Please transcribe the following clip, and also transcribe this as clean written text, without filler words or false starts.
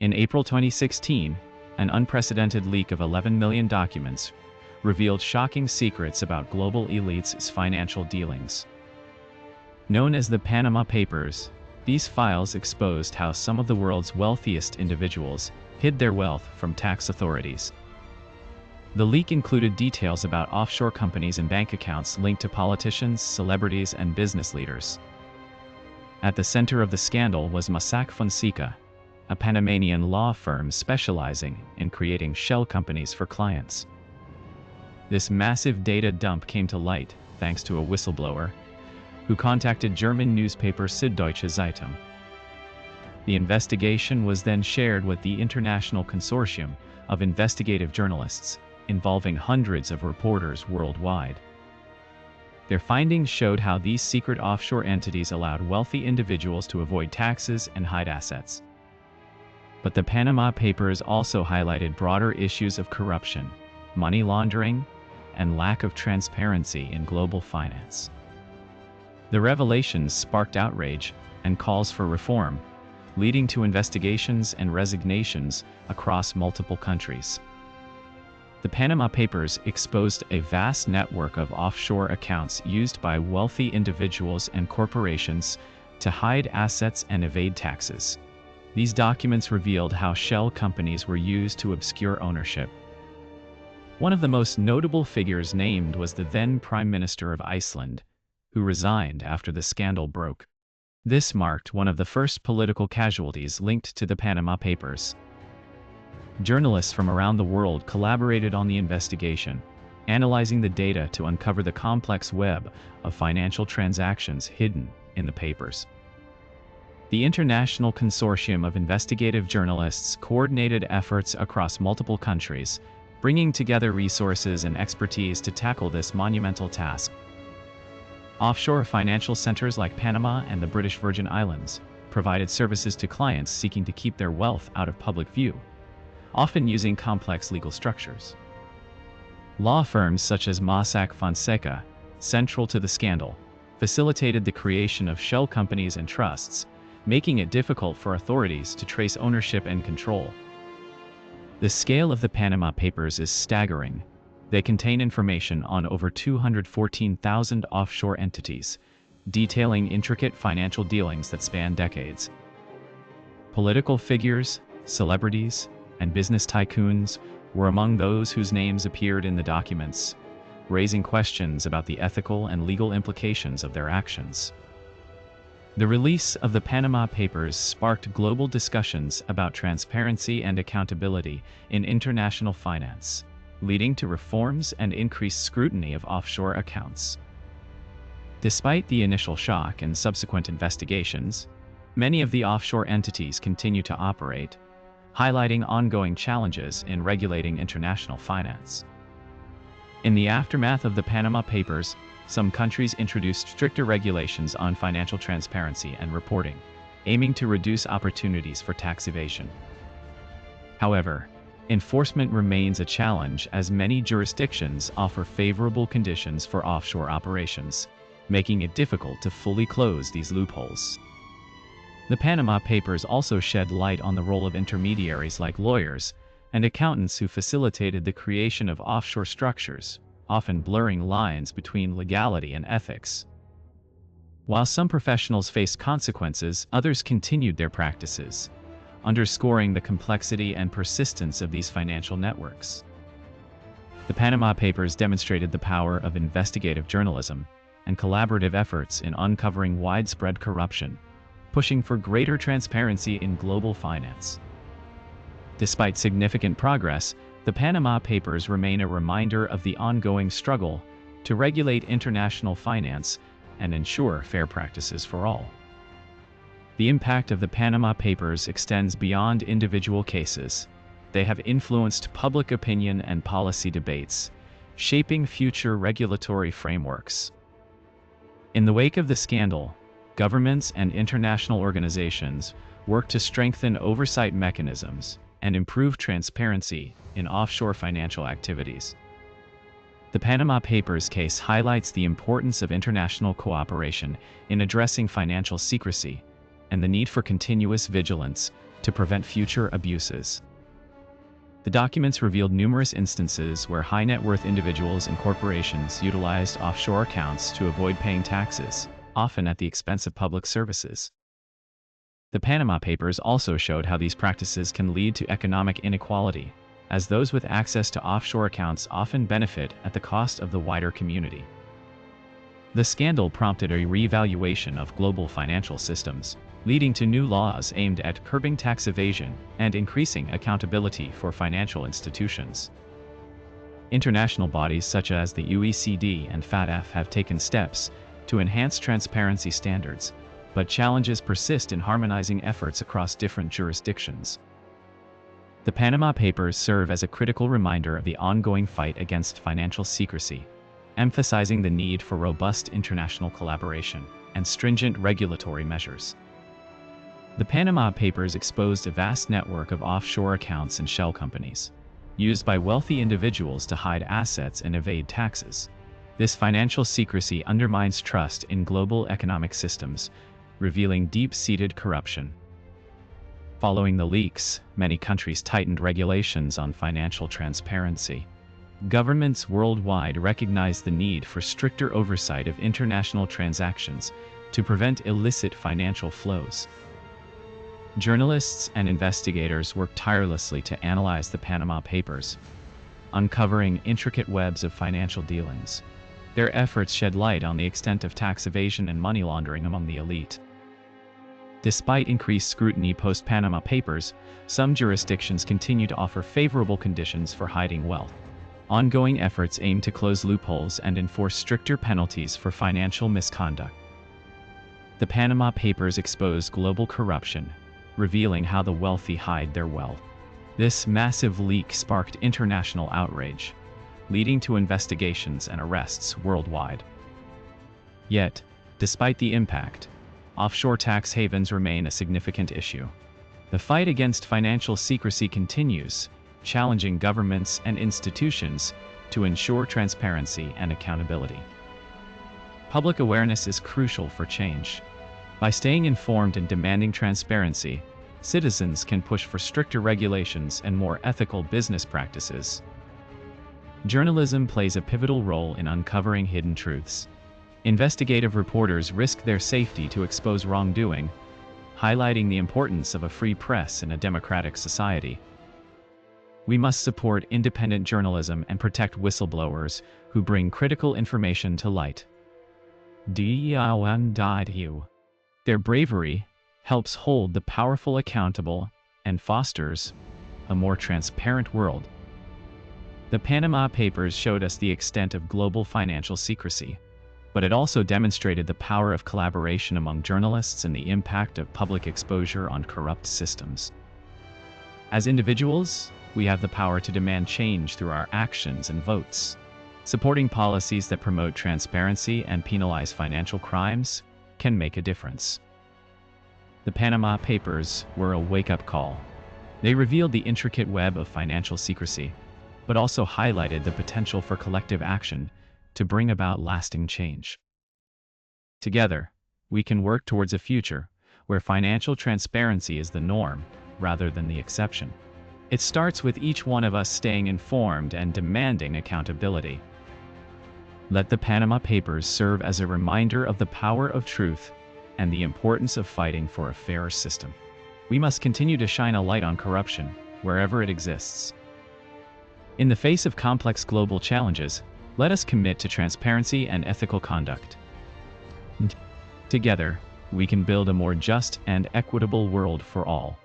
In April 2016, an unprecedented leak of 11 million documents revealed shocking secrets about global elites' financial dealings. Known as the Panama Papers, these files exposed how some of the world's wealthiest individuals hid their wealth from tax authorities. The leak included details about offshore companies and bank accounts linked to politicians, celebrities, and business leaders. At the center of the scandal was Mossack Fonseca, a Panamanian law firm specializing in creating shell companies for clients. This massive data dump came to light thanks to a whistleblower who contacted German newspaper Süddeutsche Zeitung. The investigation was then shared with the international consortium of investigative journalists, involving hundreds of reporters worldwide. Their findings showed how these secret offshore entities allowed wealthy individuals to avoid taxes and hide assets. But the Panama Papers also highlighted broader issues of corruption, money laundering, and lack of transparency in global finance. The revelations sparked outrage and calls for reform, leading to investigations and resignations across multiple countries. The Panama Papers exposed a vast network of offshore accounts used by wealthy individuals and corporations to hide assets and evade taxes. These documents revealed how shell companies were used to obscure ownership. One of the most notable figures named was the then Prime Minister of Iceland, who resigned after the scandal broke. This marked one of the first political casualties linked to the Panama Papers. Journalists from around the world collaborated on the investigation, analyzing the data to uncover the complex web of financial transactions hidden in the papers. The international consortium of investigative journalists coordinated efforts across multiple countries, bringing together resources and expertise to tackle this monumental task. Offshore financial centers like Panama and the British Virgin Islands provided services to clients seeking to keep their wealth out of public view, often using complex legal structures. Law firms such as Mossack Fonseca, central to the scandal, facilitated the creation of shell companies and trusts, making it difficult for authorities to trace ownership and control. The scale of the Panama Papers is staggering. They contain information on over 214,000 offshore entities, detailing intricate financial dealings that span decades. Political figures, celebrities, and business tycoons were among those whose names appeared in the documents, raising questions about the ethical and legal implications of their actions. The release of the Panama Papers sparked global discussions about transparency and accountability in international finance, leading to reforms and increased scrutiny of offshore accounts. Despite the initial shock and subsequent investigations, many of the offshore entities continue to operate, highlighting ongoing challenges in regulating international finance. In the aftermath of the Panama Papers, some countries introduced stricter regulations on financial transparency and reporting, aiming to reduce opportunities for tax evasion. However, enforcement remains a challenge as many jurisdictions offer favorable conditions for offshore operations, making it difficult to fully close these loopholes. The Panama Papers also shed light on the role of intermediaries like lawyers and accountants who facilitated the creation of offshore structures, often blurring lines between legality and ethics. While some professionals faced consequences, others continued their practices, underscoring the complexity and persistence of these financial networks. The Panama Papers demonstrated the power of investigative journalism and collaborative efforts in uncovering widespread corruption, pushing for greater transparency in global finance. Despite significant progress, the Panama Papers remain a reminder of the ongoing struggle to regulate international finance and ensure fair practices for all. The impact of the Panama Papers extends beyond individual cases. They have influenced public opinion and policy debates, shaping future regulatory frameworks. In the wake of the scandal, governments and international organizations work to strengthen oversight mechanisms and improve transparency in offshore financial activities. The Panama Papers case highlights the importance of international cooperation in addressing financial secrecy and the need for continuous vigilance to prevent future abuses. The documents revealed numerous instances where high-net-worth individuals and corporations utilized offshore accounts to avoid paying taxes, often at the expense of public services. The Panama Papers also showed how these practices can lead to economic inequality, as those with access to offshore accounts often benefit at the cost of the wider community. The scandal prompted a reevaluation of global financial systems, leading to new laws aimed at curbing tax evasion and increasing accountability for financial institutions. International bodies such as the OECD and FATF have taken steps to enhance transparency standards, but challenges persist in harmonizing efforts across different jurisdictions. The Panama Papers serve as a critical reminder of the ongoing fight against financial secrecy, emphasizing the need for robust international collaboration and stringent regulatory measures. The Panama Papers exposed a vast network of offshore accounts and shell companies, used by wealthy individuals to hide assets and evade taxes. This financial secrecy undermines trust in global economic systems, revealing deep-seated corruption. Following the leaks, many countries tightened regulations on financial transparency. Governments worldwide recognize the need for stricter oversight of international transactions to prevent illicit financial flows. Journalists and investigators worked tirelessly to analyze the Panama Papers, uncovering intricate webs of financial dealings. Their efforts shed light on the extent of tax evasion and money laundering among the elite. Despite increased scrutiny post-Panama Papers, some jurisdictions continue to offer favorable conditions for hiding wealth. Ongoing efforts aim to close loopholes and enforce stricter penalties for financial misconduct. The Panama Papers expose global corruption, revealing how the wealthy hide their wealth. This massive leak sparked international outrage, leading to investigations and arrests worldwide. Yet, despite the impact, offshore tax havens remain a significant issue. The fight against financial secrecy continues, challenging governments and institutions to ensure transparency and accountability. Public awareness is crucial for change. By staying informed and demanding transparency, citizens can push for stricter regulations and more ethical business practices. Journalism plays a pivotal role in uncovering hidden truths. Investigative reporters risk their safety to expose wrongdoing, highlighting the importance of a free press in a democratic society. We must support independent journalism and protect whistleblowers who bring critical information to light. Their bravery helps hold the powerful accountable and fosters a more transparent world. The Panama Papers showed us the extent of global financial secrecy, but it also demonstrated the power of collaboration among journalists and the impact of public exposure on corrupt systems. As individuals, we have the power to demand change through our actions and votes. Supporting policies that promote transparency and penalize financial crimes can make a difference. The Panama Papers were a wake-up call. They revealed the intricate web of financial secrecy, but also highlighted the potential for collective action to bring about lasting change. Together, we can work towards a future where financial transparency is the norm rather than the exception. It starts with each one of us staying informed and demanding accountability. Let the Panama Papers serve as a reminder of the power of truth and the importance of fighting for a fairer system. We must continue to shine a light on corruption wherever it exists. In the face of complex global challenges, let us commit to transparency and ethical conduct. Together, we can build a more just and equitable world for all.